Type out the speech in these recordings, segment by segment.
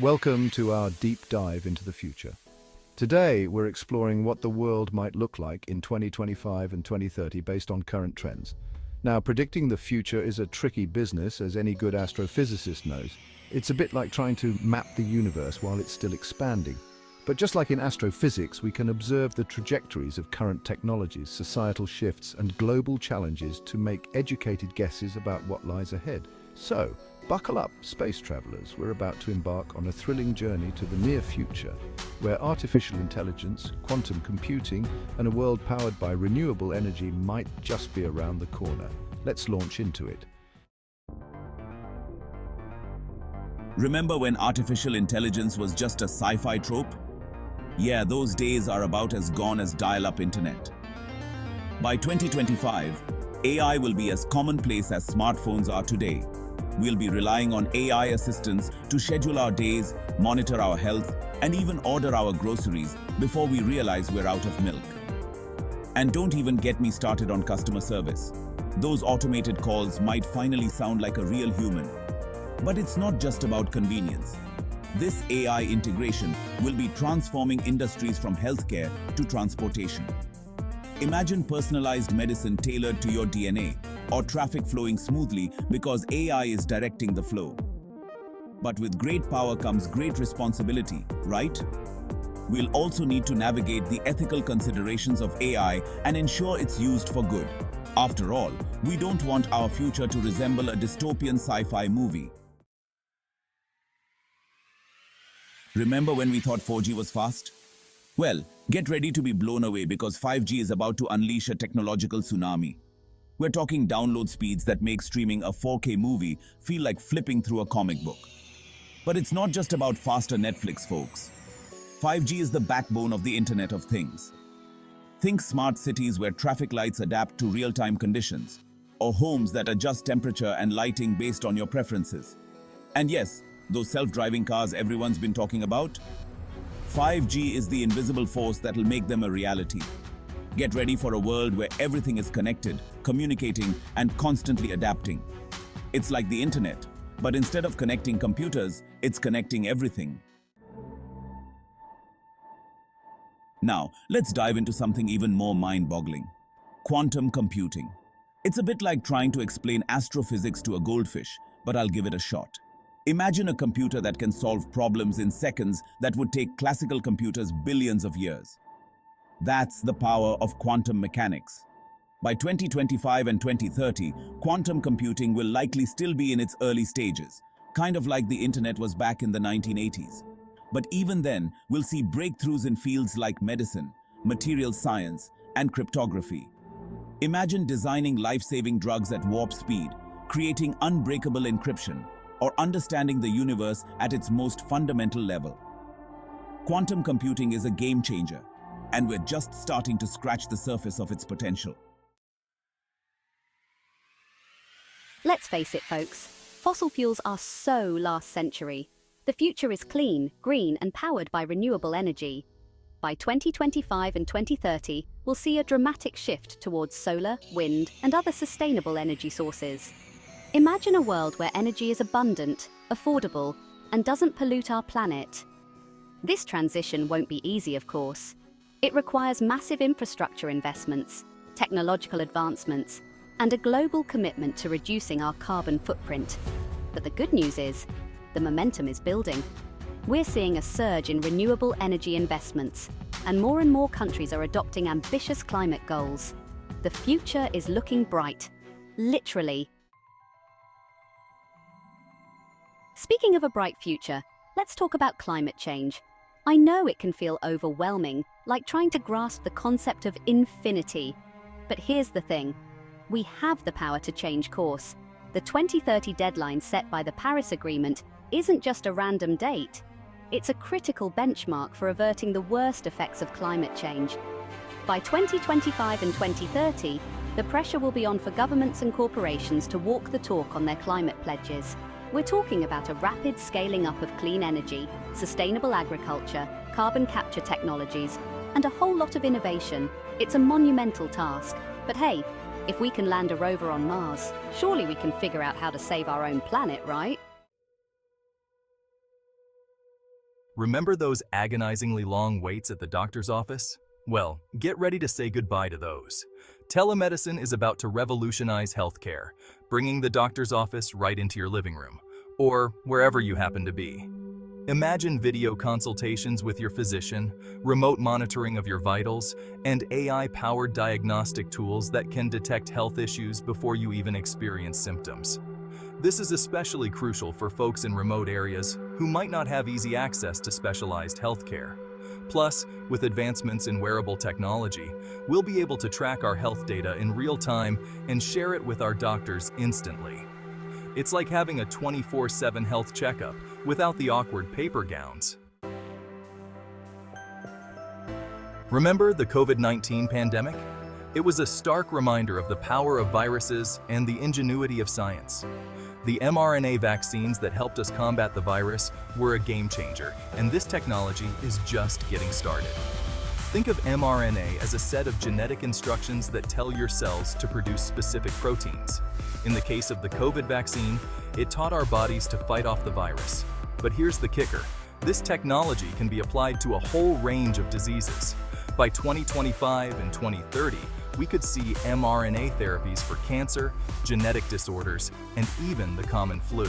Welcome to our deep dive into the future. Today, we're exploring what the world might look like in 2025 and 2030 based on current trends. Now, predicting the future is a tricky business, as any good astrophysicist knows. It's a bit like trying to map the universe while it's still expanding. But just like in astrophysics, we can observe the trajectories of current technologies, societal shifts, and global challenges to make educated guesses about what lies ahead. So, buckle up, space travelers. We're about to embark on a thrilling journey to the near future, where artificial intelligence, quantum computing, and a world powered by renewable energy might just be around the corner. Let's launch into it. Remember when artificial intelligence was just a sci-fi trope? Yeah, those days are about as gone as dial-up internet. By 2025, AI will be as commonplace as smartphones are today. We'll be relying on AI assistants to schedule our days, monitor our health, and even order our groceries before we realize we're out of milk. And don't even get me started on customer service. Those automated calls might finally sound like a real human. But it's not just about convenience. This AI integration will be transforming industries from healthcare to transportation. Imagine personalized medicine tailored to your DNA, or traffic flowing smoothly because AI is directing the flow. But with great power comes great responsibility, right? We'll also need to navigate the ethical considerations of AI and ensure it's used for good. After all, we don't want our future to resemble a dystopian sci-fi movie. Remember when we thought 4G was fast? Well, get ready to be blown away because 5G is about to unleash a technological tsunami. We're talking download speeds that make streaming a 4K movie feel like flipping through a comic book. But it's not just about faster Netflix, folks. 5G is the backbone of the Internet of Things. Think smart cities where traffic lights adapt to real-time conditions, or homes that adjust temperature and lighting based on your preferences. And yes, those self-driving cars everyone's been talking about? 5G is the invisible force that'll make them a reality. Get ready for a world where everything is connected, communicating, and constantly adapting. It's like the internet, but instead of connecting computers, it's connecting everything. Now, let's dive into something even more mind-boggling. Quantum computing. It's a bit like trying to explain astrophysics to a goldfish, but I'll give it a shot. Imagine a computer that can solve problems in seconds that would take classical computers billions of years. That's the power of quantum mechanics. By 2025 and 2030, quantum computing will likely still be in its early stages, kind of like the internet was back in the 1980s. But even then, we'll see breakthroughs in fields like medicine, material science, and cryptography. Imagine designing life-saving drugs at warp speed, creating unbreakable encryption, or understanding the universe at its most fundamental level. Quantum computing is a game changer, and we're just starting to scratch the surface of its potential. Let's face it, folks, fossil fuels are so last century. The future is clean, green, and powered by renewable energy. By 2025 and 2030, we'll see a dramatic shift towards solar, wind, and other sustainable energy sources. Imagine a world where energy is abundant, affordable, and doesn't pollute our planet. This transition won't be easy, of course. It requires massive infrastructure investments, technological advancements, and a global commitment to reducing our carbon footprint. But the good news is, the momentum is building. We're seeing a surge in renewable energy investments, and more countries are adopting ambitious climate goals. The future is looking bright, literally. Speaking of a bright future, let's talk about climate change. I know it can feel overwhelming, like trying to grasp the concept of infinity. But here's the thing. We have the power to change course. The 2030 deadline set by the Paris Agreement isn't just a random date. It's a critical benchmark for averting the worst effects of climate change. By 2025 and 2030, the pressure will be on for governments and corporations to walk the talk on their climate pledges. We're talking about a rapid scaling up of clean energy, sustainable agriculture, carbon capture technologies, and a whole lot of innovation. It's a monumental task. But hey, if we can land a rover on Mars, surely we can figure out how to save our own planet, right? Remember those agonizingly long waits at the doctor's office? Well, get ready to say goodbye to those. Telemedicine is about to revolutionize healthcare, bringing the doctor's office right into your living room, or wherever you happen to be. Imagine video consultations with your physician, remote monitoring of your vitals, and AI-powered diagnostic tools that can detect health issues before you even experience symptoms. This is especially crucial for folks in remote areas who might not have easy access to specialized healthcare. Plus, with advancements in wearable technology, we'll be able to track our health data in real time and share it with our doctors instantly. It's like having a 24/7 health checkup without the awkward paper gowns. Remember the COVID-19 pandemic? It was a stark reminder of the power of viruses and the ingenuity of science. The mRNA vaccines that helped us combat the virus were a game changer, and this technology is just getting started. Think of mRNA as a set of genetic instructions that tell your cells to produce specific proteins. In the case of the COVID vaccine, it taught our bodies to fight off the virus. But here's the kicker. This technology can be applied to a whole range of diseases. By 2025 and 2030, we could see mRNA therapies for cancer, genetic disorders, and even the common flu.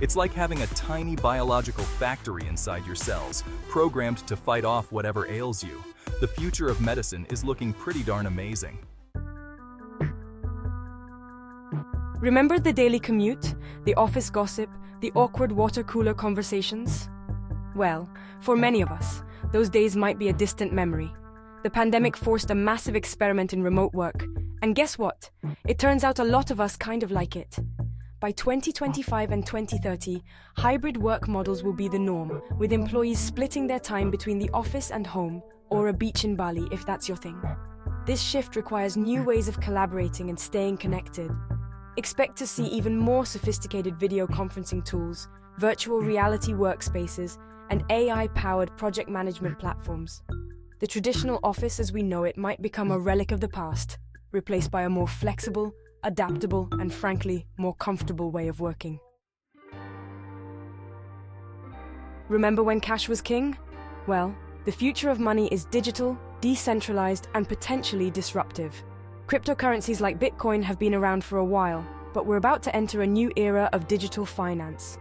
It's like having a tiny biological factory inside your cells, programmed to fight off whatever ails you. The future of medicine is looking pretty darn amazing. Remember the daily commute, the office gossip, the awkward water cooler conversations? Well, for many of us, those days might be a distant memory. The pandemic forced a massive experiment in remote work. And guess what? It turns out a lot of us kind of like it. By 2025 and 2030, hybrid work models will be the norm, with employees splitting their time between the office and home, or a beach in Bali if that's your thing. This shift requires new ways of collaborating and staying connected. Expect to see even more sophisticated video conferencing tools, virtual reality workspaces, and AI-powered project management platforms. The traditional office as we know it might become a relic of the past, replaced by a more flexible, adaptable, and frankly, more comfortable way of working. Remember when cash was king? Well, the future of money is digital, decentralized, and potentially disruptive. Cryptocurrencies like Bitcoin have been around for a while, but we're about to enter a new era of digital finance.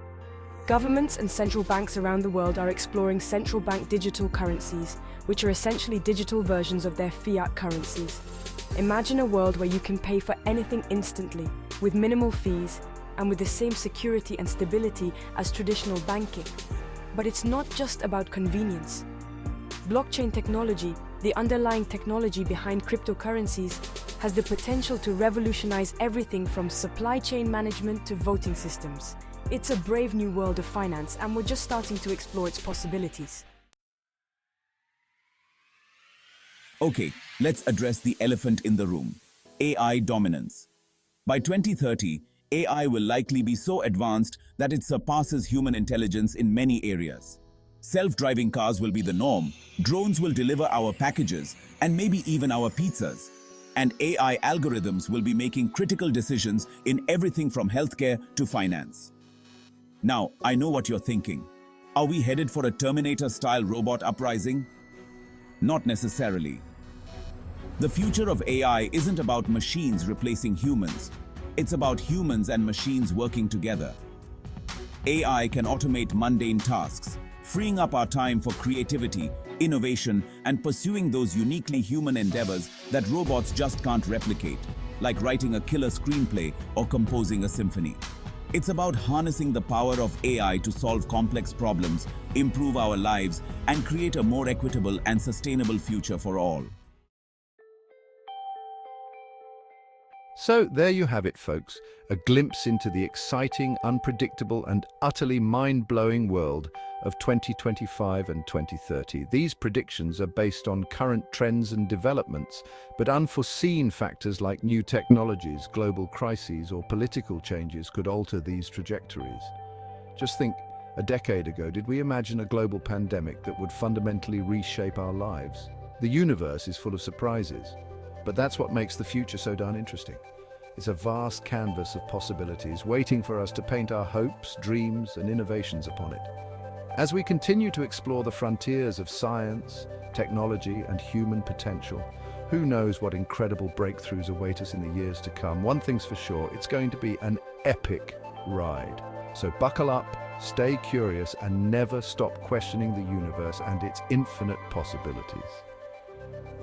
Governments and central banks around the world are exploring central bank digital currencies, which are essentially digital versions of their fiat currencies. Imagine a world where you can pay for anything instantly, with minimal fees, and with the same security and stability as traditional banking. But it's not just about convenience. Blockchain technology, the underlying technology behind cryptocurrencies, has the potential to revolutionize everything from supply chain management to voting systems. It's a brave new world of finance, and we're just starting to explore its possibilities. Okay, let's address the elephant in the room: AI dominance. By 2030, AI will likely be so advanced that it surpasses human intelligence in many areas. Self-driving cars will be the norm, drones will deliver our packages, and maybe even our pizzas. And AI algorithms will be making critical decisions in everything from healthcare to finance. Now, I know what you're thinking. Are we headed for a Terminator-style robot uprising? Not necessarily. The future of AI isn't about machines replacing humans. It's about humans and machines working together. AI can automate mundane tasks, freeing up our time for creativity, innovation, and pursuing those uniquely human endeavors that robots just can't replicate, like writing a killer screenplay or composing a symphony. It's about harnessing the power of AI to solve complex problems, improve our lives, and create a more equitable and sustainable future for all. So there you have it, folks, a glimpse into the exciting, unpredictable, and utterly mind-blowing world of 2025 and 2030. These predictions are based on current trends and developments, but unforeseen factors like new technologies, global crises, or political changes could alter these trajectories. Just think, a decade ago, did we imagine a global pandemic that would fundamentally reshape our lives? The universe is full of surprises, but that's what makes the future so darn interesting. It's a vast canvas of possibilities waiting for us to paint our hopes, dreams, and innovations upon it. As we continue to explore the frontiers of science, technology, and human potential, who knows what incredible breakthroughs await us in the years to come. One thing's for sure, it's going to be an epic ride. So buckle up, stay curious, and never stop questioning the universe and its infinite possibilities.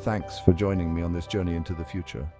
Thanks for joining me on this journey into the future.